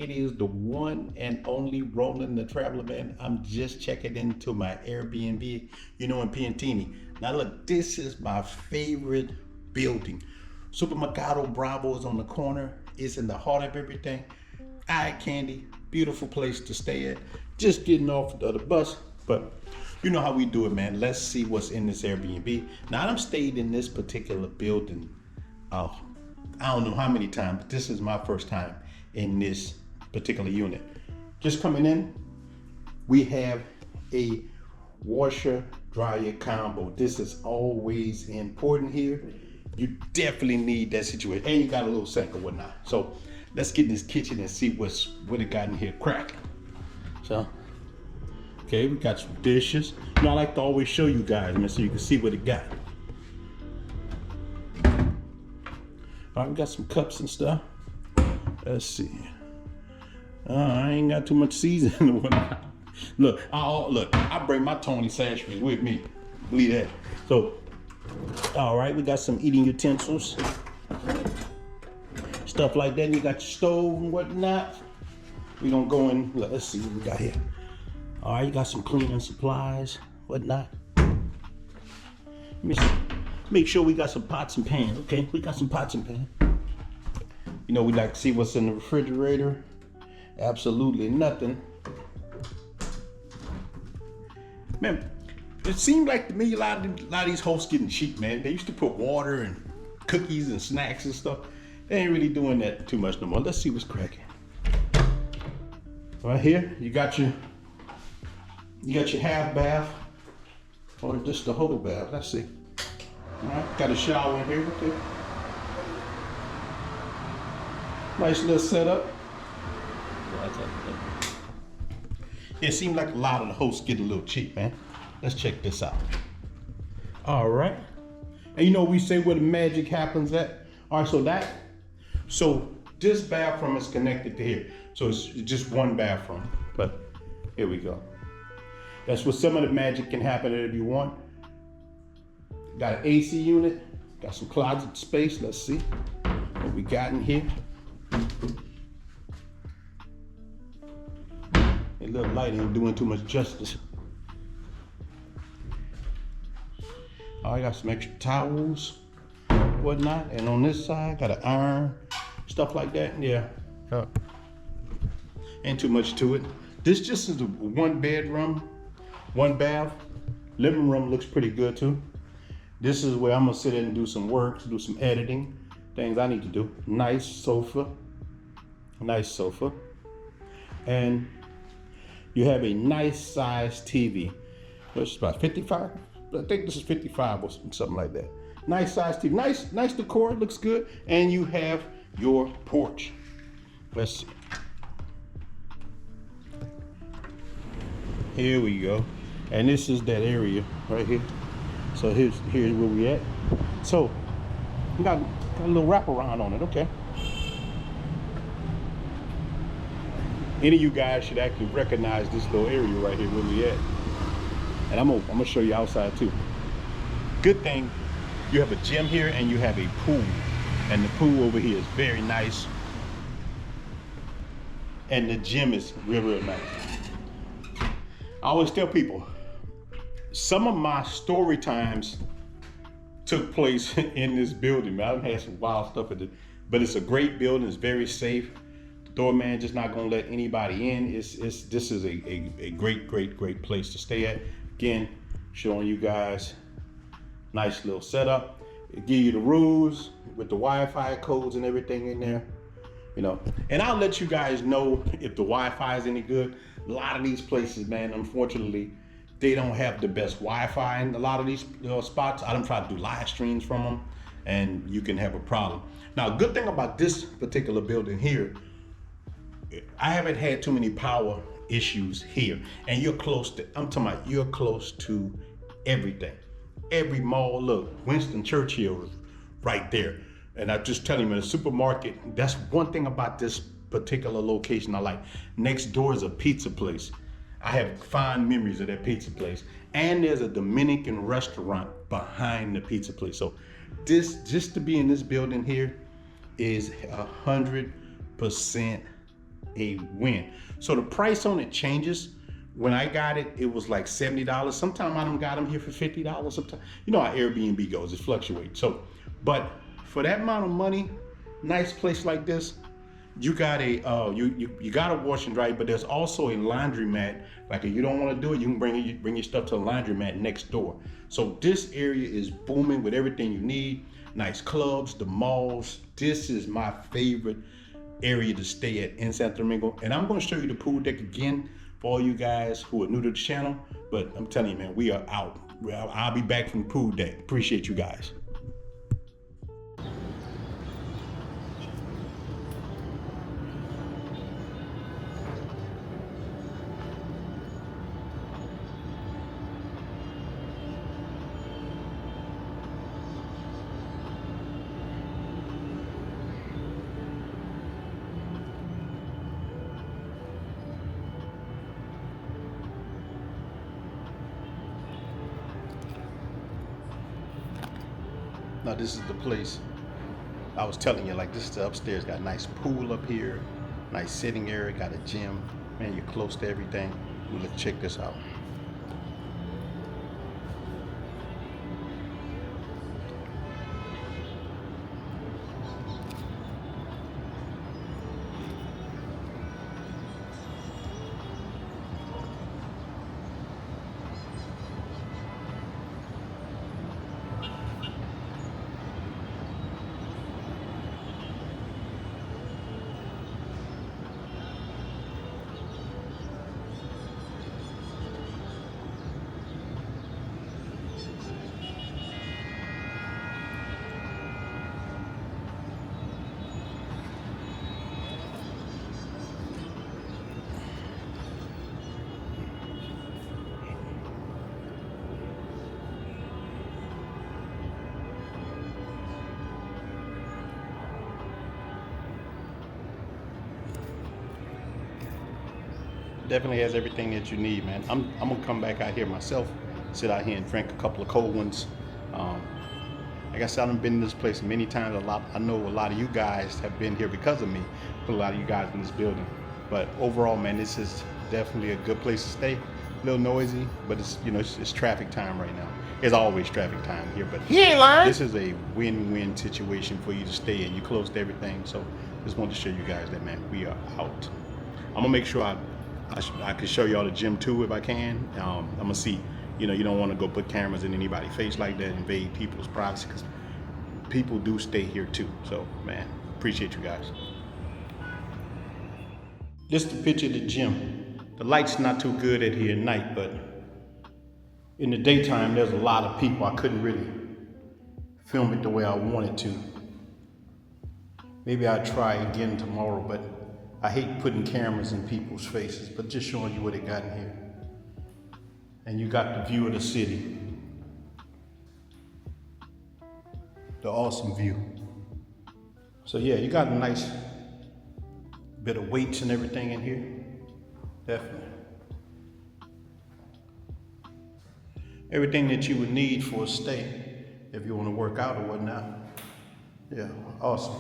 It is the one and only Ronin the Traveler, man. I'm just checking into my Airbnb, in Piantini. Now look, this is my favorite building. Supermercado Bravo is on the corner. It's in the heart of everything. Eye candy, beautiful place to stay at. Just getting off the bus, but you know how we do it, man. Let's see what's in this Airbnb. Now I'm stayed in this particular building, I don't know how many times, but this is my first time in this particular unit. Just coming in, we have a washer dryer combo. This is always important here. You definitely need that situation. And you got a little sink or whatnot. So let's get in this kitchen and see what it got in here cracking. So, okay, we got some dishes. I like to always show you guys, man, so you can see what it got. All right, we got some cups and stuff. Let's see. I ain't got too much seasoning or whatnot. Look, I bring my Tony Sashers with me. Believe that. So, all right, we got some eating utensils, stuff like that. You got your stove and whatnot. We gonna go in. Let's see what we got here. All right, you got some cleaning supplies, whatnot. Let me see. Make sure we got some pots and pans. Okay, we got some pots and pans. We like to see what's in the refrigerator. Absolutely nothing. Man, it seemed like to me a lot of these hosts getting cheap, man. They used to put water and cookies and snacks and stuff. They ain't really doing that too much no more. Let's see what's cracking. Right here, you got your half bath or just the whole bath. Let's see. All right, got a shower in here. Okay. Nice little setup. It seemed like a lot of the hosts get a little cheap, man. Let's check this out. All right. And we say where the magic happens at. All right, so this bathroom is connected to here. So it's just one bathroom, but here we go. That's where some of the magic can happen if you want. Got an AC unit, got some closet space. Let's see what we got in here. A little light ain't doing too much justice. I got some extra towels, whatnot, and on this side got an iron, stuff like that. Yeah, ain't too much to it. This just is a one bedroom, one bath. Living room looks pretty good too. This is where I'm gonna sit in and do some work, do some editing, things I need to do. Nice sofa. And you have a nice size TV. Which is about 55. I think this is 55 or something like that. Nice size TV. Nice decor, looks good. And you have your porch. Let's see. Here we go. And this is that area right here. So here's where we at. So we got a little wraparound on it, okay. Any of you guys should actually recognize this little area right here where we at. And I'm gonna show you outside too. Good thing you have a gym here and you have a pool. And the pool over here is very nice. And the gym is real nice. I always tell people, some of my story times took place in this building. I've had some wild stuff at it, but it's a great building. It's very safe. The doorman just not gonna let anybody in. This is a great place to stay at. Again, showing you guys nice little setup. It give you the rules with the Wi-Fi codes and everything in there. And I'll let you guys know if the Wi-Fi is any good. A lot of these places, man, unfortunately, they don't have the best Wi-Fi in a lot of these spots. I don't try to do live streams from them, and you can have a problem. Now, good thing about this particular building here, I haven't had too many power issues here, and you're close to. I'm talking about you're close to everything. Every mall. Look, Winston Churchill is right there, and I'm just telling you, the supermarket. That's one thing about this particular location I like. Next door is a pizza place. I have fond memories of that pizza place. And there's a Dominican restaurant behind the pizza place. So just to be in this building here is 100% a win. So the price on it changes. When I got it, it was like $70. Sometimes I done got them here for $50. Sometimes, you know how Airbnb goes, it fluctuates. So, but for that amount of money, nice place like this, you got a you got a wash and dry, but there's also a laundromat. Like if you don't want to do it, you can bring your stuff to a laundromat next door. So this area is booming with everything you need. Nice clubs, the malls. This is my favorite area to stay at in Santo Domingo. And I'm going to show you the pool deck again for all you guys who are new to the channel. But I'm telling you, man, we are out. I'll be back from the pool deck. Appreciate you guys. Now this is the place I was telling you, like this is the upstairs, got a nice pool up here, nice sitting area, got a gym. Man, you're close to everything. Let's check this out. Definitely has everything that you need, man. I'm gonna come back out here myself, sit out here and drink a couple of cold ones. Like I said, I've been in this place many times. I know a lot of you guys have been here because of me. Put a lot of you guys in this building. But overall, man, this is definitely a good place to stay. A little noisy, but it's, you know, it's traffic time right now. It's always traffic time here, but he ain't lying. This is a win-win situation for you to stay in. You close to everything, so just wanted to show you guys that, man, we are out. I'm gonna make sure I can show y'all the gym too if I can. I'm gonna see, you know, you don't want to go put cameras in anybody's face like that, invade people's privacy, because people do stay here too. So, man, appreciate you guys. This is the picture of the gym. The light's not too good at here at night, but in the daytime, there's a lot of people. I couldn't really film it the way I wanted to. Maybe I'll try again tomorrow, but I hate putting cameras in people's faces, but just showing you what they got in here. And you got the view of the city. The awesome view. So yeah, you got a nice bit of weights and everything in here. Definitely. Everything that you would need for a stay if you want to work out or whatnot. Yeah, awesome.